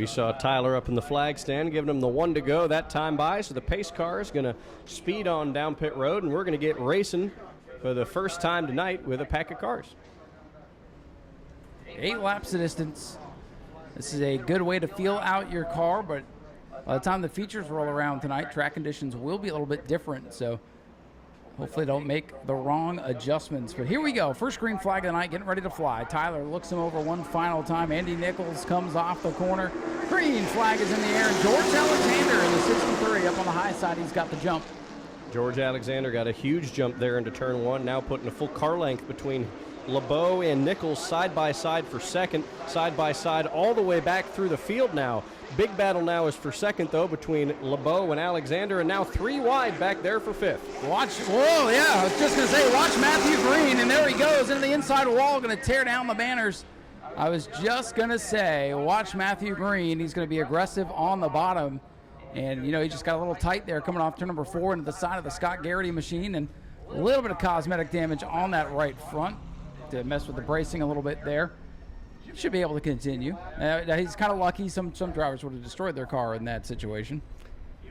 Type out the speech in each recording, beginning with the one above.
We saw Tyler up in the flag stand giving him the one to go that time by, so the pace car is going to speed on down pit road, and we're going to get racing for the first time tonight with a pack of cars. 8 laps of distance. This is a good way to feel out your car, but by the time the features roll around tonight, track conditions will be a little bit different, so hopefully don't make the wrong adjustments. But here we go. First green flag of the night, getting ready to fly. Tyler looks him over one final time. Andy Nichols comes off the corner. Green flag is in the air, and George Alexander in the 63 up on the high side. He's got the jump. George Alexander got a huge jump there into turn 1, now putting a full car length between LeBeau and Nichols side by side for second, side by side all the way back through the field now. Big battle now is for second, though, between LeBeau and Alexander, and now 3 wide back there for fifth. Watch, whoa, yeah, I was just going to say, watch Matthew Green, and there he goes into the inside wall, going to tear down the banners. I was just going to say, watch Matthew Green. He's going to be aggressive on the bottom, and, you know, he just got a little tight there coming off turn number 4 into the side of the Scott Garrity machine, and a little bit of cosmetic damage on that right front to mess with the bracing a little bit there. Should be able to continue. He's kind of lucky. Some drivers would have destroyed their car in that situation.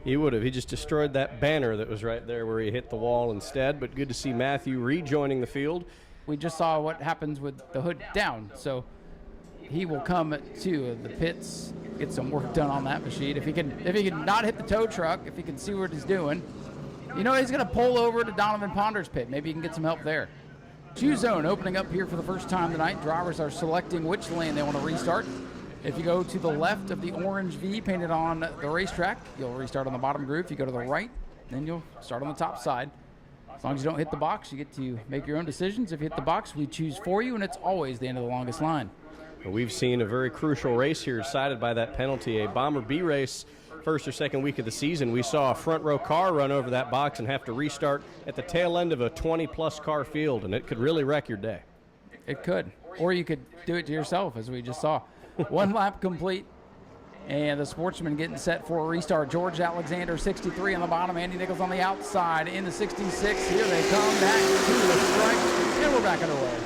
He would have. He just destroyed that banner that was right there where he hit the wall instead. But good to see Matthew rejoining the field. We just saw what happens with the hood down. So he will come to the pits, get some work done on that machine. If he can not hit the tow truck, if he can see what he's doing, you know, he's going to pull over to Donovan Ponder's pit. Maybe he can get some help there. Two zone opening up here for the first time tonight. Drivers are selecting which lane they want to restart. If you go to the left of the orange V painted on the racetrack, you'll restart on the bottom groove. If you go to the right, then you'll start on the top side. As long as you don't hit the box, you get to make your own decisions. If you hit the box, we choose for you, and it's always the end of the longest line. We've seen a very crucial race here decided by that penalty, a Bomber B race. First or second week of the season, we saw a front row car run over that box and have to restart at the tail end of a 20-plus car field, and it could really wreck your day. It could. Or you could do it to yourself, as we just saw. 1 lap complete, and the Sportsman getting set for a restart. George Alexander, 63 on the bottom. Andy Nichols on the outside in the 66. Here they come back to the strike, and we're back underway.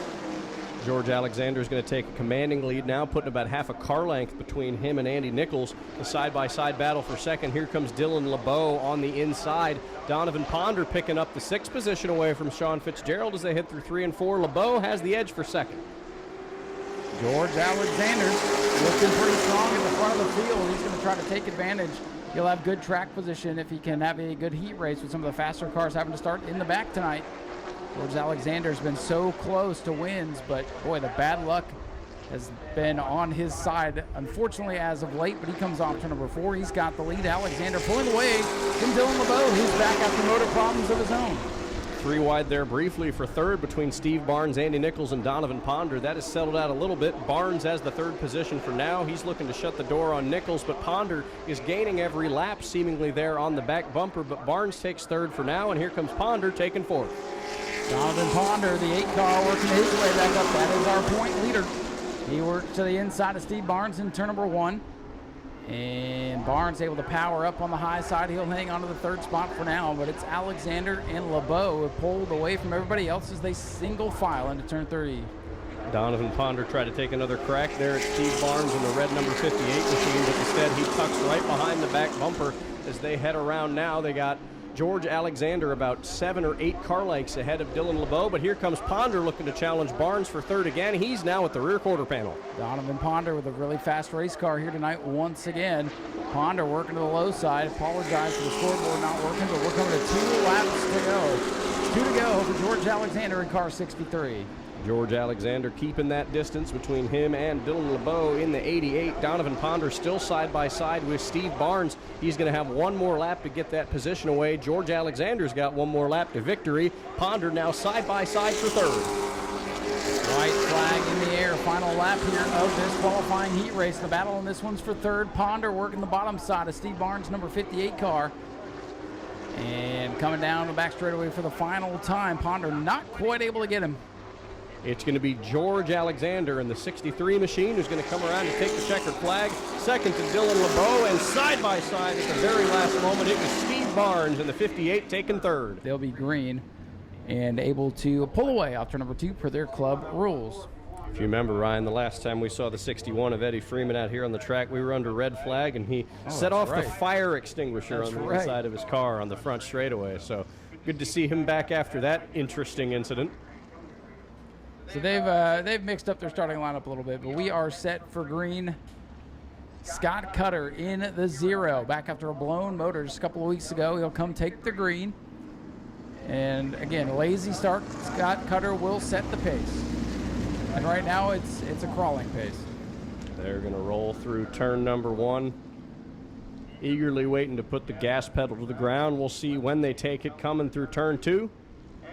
George Alexander is going to take a commanding lead now, putting about half a car length between him and Andy Nichols. The side-by-side battle for second. Here comes Dylan LeBeau on the inside. Donovan Ponder picking up the 6th position away from Sean Fitzgerald as they hit through 3 and 4. LeBeau has the edge for second. George Alexander looking pretty strong in the front of the field. He's going to try to take advantage. He'll have good track position if he can have a good heat race with some of the faster cars having to start in the back tonight. George Alexander's been so close to wins, but boy, the bad luck has been on his side, unfortunately, as of late, but he comes off to number 4. He's got the lead. Alexander pulling away from Dylan LeBeau, who's back after motor problems of his own. 3 wide there briefly for third between Steve Barnes, Andy Nichols, and Donovan Ponder. That has settled out a little bit. Barnes has the 3rd position for now. He's looking to shut the door on Nichols, but Ponder is gaining every lap seemingly there on the back bumper, but Barnes takes 3rd for now, and here comes Ponder taking 4th. Donovan Ponder, the 8 car, working his way back up. That is our point leader. He worked to the inside of Steve Barnes in turn number 1. And Barnes able to power up on the high side. He'll hang on to the 3rd spot for now, but it's Alexander and LeBeau who have pulled away from everybody else as they single file into turn 3. Donovan Ponder tried to take another crack there at Steve Barnes in the red number 58 machine, but instead he tucks right behind the back bumper as they head around now. They got George Alexander about 7 or 8 car lengths ahead of Dylan LeBeau, but here comes Ponder looking to challenge Barnes for 3rd again. He's now at the rear quarter panel. Donovan Ponder with a really fast race car here tonight once again. Ponder working to the low side. Apologize for the scoreboard not working, but we're coming to 2 laps to go. 2 to go for George Alexander in car 63. George Alexander keeping that distance between him and Dylan LeBeau in the 88. Donovan Ponder still side by side with Steve Barnes. He's going to have 1 more lap to get that position away. George Alexander's got 1 more lap to victory. Ponder now side by side for 3rd. White flag in the air. Final lap here of this qualifying heat race. The battle in this one's for 3rd. Ponder working the bottom side of Steve Barnes' number 58 car. And coming down the back straightaway for the final time. Ponder not quite able to get him. It's going to be George Alexander in the 63 machine who's going to come around to take the checkered flag. Second to Dylan LeBeau, and side by side at the very last moment, it was Steve Barnes in the 58 taking 3rd. They'll be green and able to pull away off turn number 2 per their club rules. If you remember, Ryan, the last time we saw the 61 of Eddie Freeman out here on the track, we were under red flag, and he set off the fire extinguisher on the inside of his car on the front straightaway. So good to see him back after that interesting incident. So they've mixed up their starting lineup a little bit, but we are set for green. Scott Cutter in the 0, back after a blown motor just a couple of weeks ago. He'll come take the green. And again, a lazy start. Scott Cutter will set the pace. And right now it's a crawling pace. They're going to roll through turn number 1, eagerly waiting to put the gas pedal to the ground. We'll see when they take it coming through turn 2.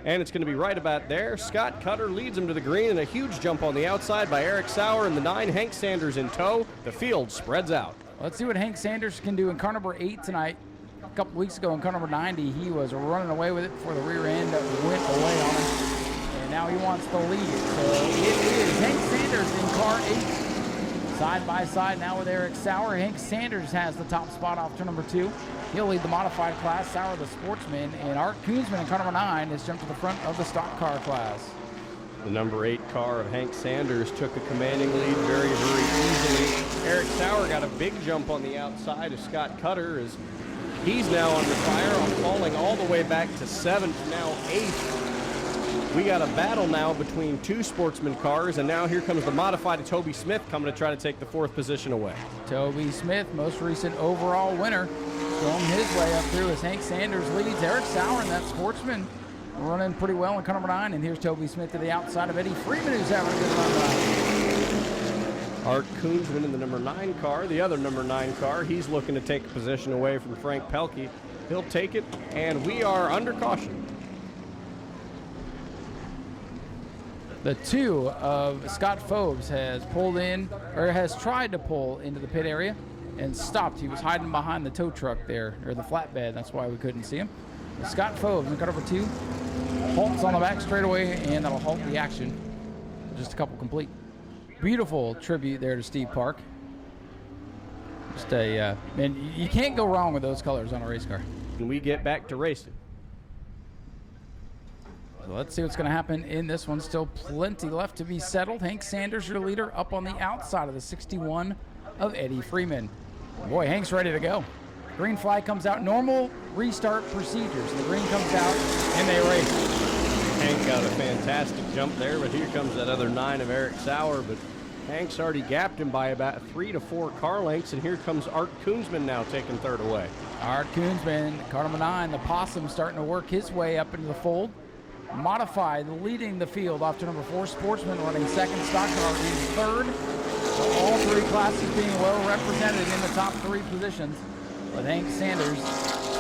And it's going to be right about there. Scott Cutter leads him to the green, and a huge jump on the outside by Eric Sauer in the 9. Hank Sanders in tow. The field spreads out. Let's see what Hank Sanders can do in car number 8 tonight. A couple weeks ago in car number 90, he was running away with it before the rear end went away on him. And now he wants the lead. So it is Hank Sanders in car 8. Side by side now with Eric Sauer. Hank Sanders has the top spot off turn number 2. He'll lead the modified class. Sauer the Sportsman. And Art Koonsman in car number 9 has jumped to the front of the stock car class. The number 8 car of Hank Sanders took a commanding lead very, very easily. Eric Sauer got a big jump on the outside of Scott Cutter as he's now under fire, falling all the way back to 7th, now 8th. We got a battle now between 2 Sportsman cars, and now here comes the modified Toby Smith coming to try to take the 4th position away. Toby Smith, most recent overall winner, going his way up through as Hank Sanders leads. Eric Sauer and that Sportsman running pretty well in car number 9, and here's Toby Smith to the outside of Eddie Freeman, who's having a good run. Art Koonsman in the number 9 car, the other number 9 car. He's looking to take a position away from Frank Pelkey. He'll take it, and we are under caution. The 2 of Scott Phobes has pulled in, or has tried to pull into the pit area and stopped. He was hiding behind the tow truck there, or the flatbed. That's why we couldn't see him. But Scott Phobes in car number 2 halts on the back straightaway, and that'll halt the action. Just a couple complete. Beautiful tribute there to Steve Park. Just a, man, you can't go wrong with those colors on a race car. And we get back to racing. So let's see what's going to happen in this one. Still plenty left to be settled. Hank Sanders, your leader, up on the outside of the 61 of Eddie Freeman. Boy, Hank's ready to go. Green flag comes out. Normal restart procedures. The green comes out, and they race. Hank got a fantastic jump there, but here comes that other 9 of Eric Sauer. But Hank's already gapped him by about 3 to 4 car lengths, and here comes Art Koonsman now taking 3rd away. Art Koonsman, car number 9, the Possum, starting to work his way up into the fold. Modified, leading the field off to number 4, Sportsman, running 2nd, stock car in 3rd. So all 3 classes being well represented in the top 3 positions, with Hank Sanders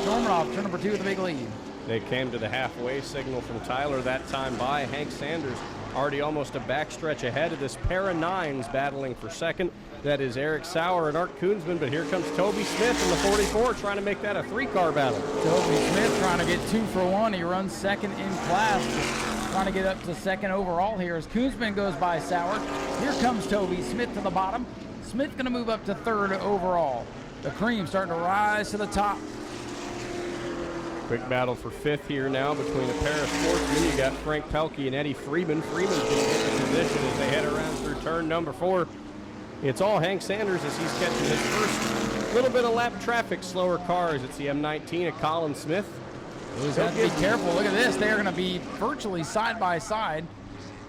storming off turn number 2 with the big lead. They came to the halfway signal from Tyler that time by. Hank Sanders already almost a backstretch ahead of this pair of 9s battling for 2nd. That is Eric Sauer and Art Koonsman, but here comes Toby Smith in the 44 trying to make that a 3-car battle. Toby Smith trying to get 2 for 1. He runs 2nd in class, trying to get up to 2nd overall here as Koonsman goes by Sauer. Here comes Toby Smith to the bottom. Smith going to move up to 3rd overall. The cream starting to rise to the top. Quick battle for 5th here now between a pair of Sportsmen. You got Frank Pelkey and Eddie Freeman. Freeman's going to get the position as they head around through turn number 4. It's all Hank Sanders as he's catching his first little bit of lap traffic, slower cars. It's the M19 of Colin Smith. He's got to be careful. Look at this. They're going to be virtually side by side.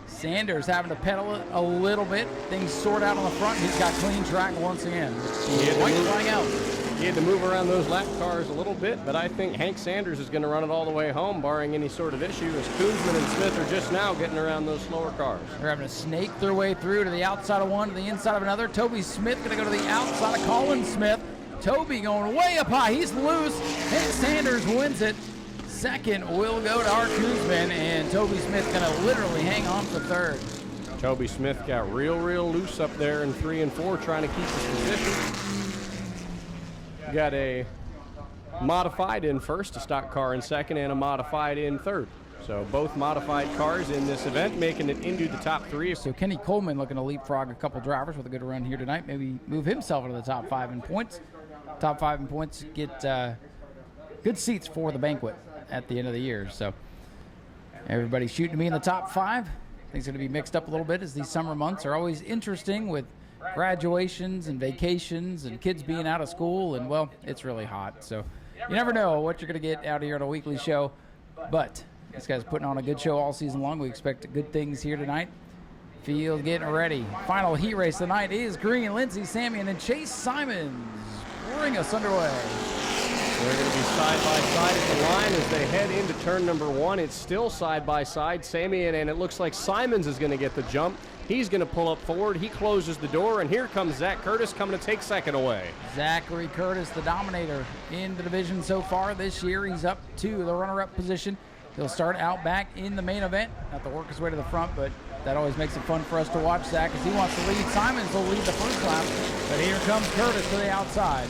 Sanders having to pedal it a little bit. Things sort out on the front. He's got clean track once again. White flying out. He had to move around those lap cars a little bit, but I think Hank Sanders is going to run it all the way home, barring any sort of issue, as Koonsman and Smith are just now getting around those slower cars. They're having to snake their way through to the outside of one, to the inside of another. Toby Smith going to go to the outside of Colin Smith. Toby going way up high. He's loose. Hank Sanders wins it. 2nd will go to Art Koonsman, and Toby Smith going to literally hang on for 3rd. Toby Smith got real loose up there in 3 and 4, trying to keep his position. Got a modified in 1st, a stock car in 2nd, and a modified in 3rd. So both modified cars in this event, making it into the top 3. So Kenny Coleman looking to leapfrog a couple drivers with a good run here tonight. Maybe move himself into the top 5 in points. Top 5 in points, get good seats for the banquet at the end of the year. So everybody shooting to be in the top 5. Things are going to be mixed up a little bit, as these summer months are always interesting with graduations and vacations and kids being out of school, and well, it's really hot. So you never know what you're going to get out here on a weekly show, but this guy's putting on a good show all season long. We expect good things here tonight. Field getting ready. Final heat race tonight is Green, Lindsey Samian, and Chase Simons. Bring us underway. They're going to be side by side at the line as they head into turn number 1. It's still side by side. Samian, and it looks like Simons is going to get the jump. He's going to pull up forward. He closes the door, and here comes Zach Curtis coming to take second away. Zachary Curtis, the dominator in the division so far this year. He's up to the runner-up position. He'll start out back in the main event. Have to work his way to the front, but that always makes it fun for us to watch Zach, as he wants to lead. Simons will lead the first lap, but here comes Curtis to the outside.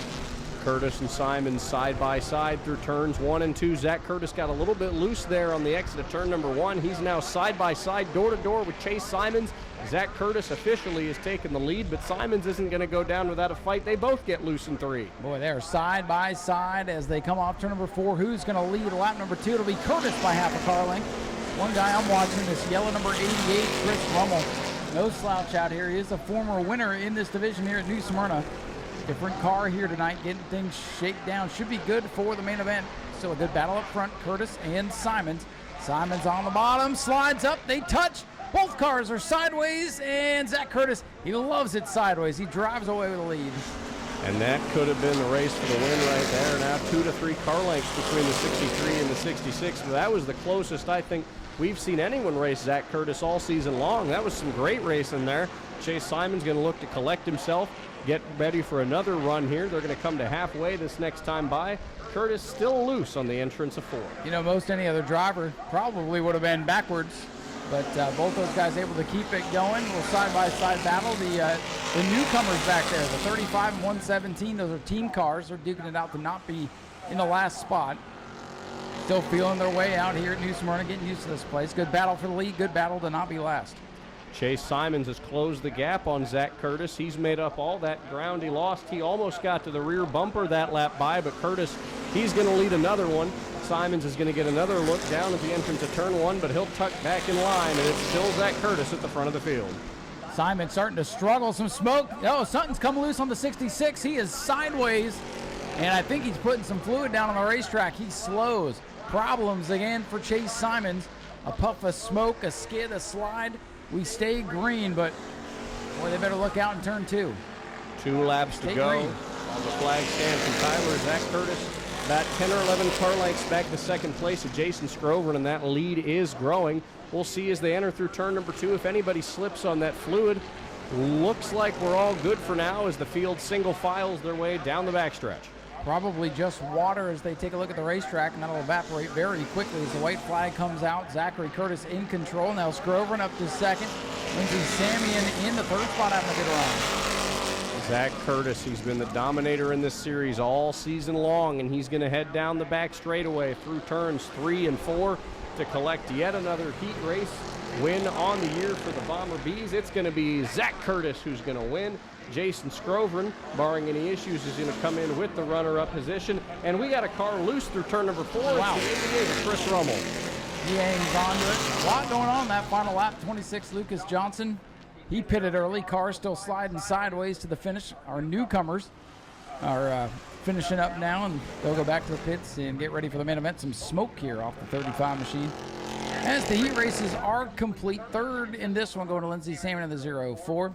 Curtis and Simons side by side through turns 1 and 2. Zach Curtis got a little bit loose there on the exit of turn number 1. He's now side by side, door to door with Chase Simons. Zach Curtis officially has taken the lead, but Simons isn't going to go down without a fight. They both get loose in 3. Boy, they're side by side as they come off turn number 4. Who's going to lead lap number 2? It'll be Curtis by half a car length. One guy I'm watching is yellow number 88, Chris Rummel. No slouch out here. He is a former winner in this division here at New Smyrna. Different car here tonight, getting things shaken down. Should be good for the main event. Still a good battle up front, Curtis and Simons. Simons on the bottom, slides up, they touch. Both cars are sideways, and Zach Curtis, he loves it sideways. He drives away with the lead. And that could have been the race for the win right there. Now 2 to 3 car lengths between the 63 and the 66. But that was the closest I think we've seen anyone race Zach Curtis all season long. That was some great racing there. Chase Simons going to look to collect himself, get ready for another run here. They're going to come to halfway this next time by. Curtis still loose on the entrance of 4. You know, most any other driver probably would have been backwards, but both those guys able to keep it going. Little side-by-side battle. The newcomers back there, the 35 and 117, those are team cars. They're duking it out to not be in the last spot. Still feeling their way out here at New Smyrna, getting used to this place. Good battle for the lead, good battle to not be last. Chase Simons has closed the gap on Zach Curtis. He's made up all that ground he lost. He almost got to the rear bumper that lap by, but Curtis, he's going to lead another one. Simons is going to get another look down at the entrance of turn 1, but he'll tuck back in line, and it's still Zach Curtis at the front of the field. Simons starting to struggle, some smoke. Oh, something's come loose on the 66. He is sideways, and I think he's putting some fluid down on the racetrack. He slows. Problems again for Chase Simons. A puff of smoke, a skid, a slide. We stay green, but boy, they better look out in turn 2. 2 laps to go on the flag stand from Tyler. Zach Curtis about 10 or 11 car lengths back to second place of Jason Scrover, and that lead is growing. We'll see as they enter through turn number 2 if anybody slips on that fluid. Looks like we're all good for now as the field single files their way down the backstretch. Probably just water as they take a look at the racetrack, and that'll evaporate very quickly as the white flag comes out. Zachary Curtis in control. Now Scrover up to second. Lindsey Samian in the third spot having a good run. Zach Curtis, he's been the dominator in this series all season long, and he's going to head down the back straightaway through turns 3 and 4 to collect yet another heat race win on the year for the Bomber Bees. It's going to be Zach Curtis who's going to win. Jason Scrover, barring any issues, is going to come in with the runner-up position. And we got a car loose through turn number 4. Wow. It's the 88 of Chris Rummel. He hangs on to it. A lot going on that final lap. 26, Lucas Johnson. He pitted early. Car still sliding sideways to the finish. Our newcomers are finishing up now, and they'll go back to the pits and get ready for the main event. Some smoke here off the 35 machine. As the heat races are complete, third in this one going to Lindsey Samian in the 0-4.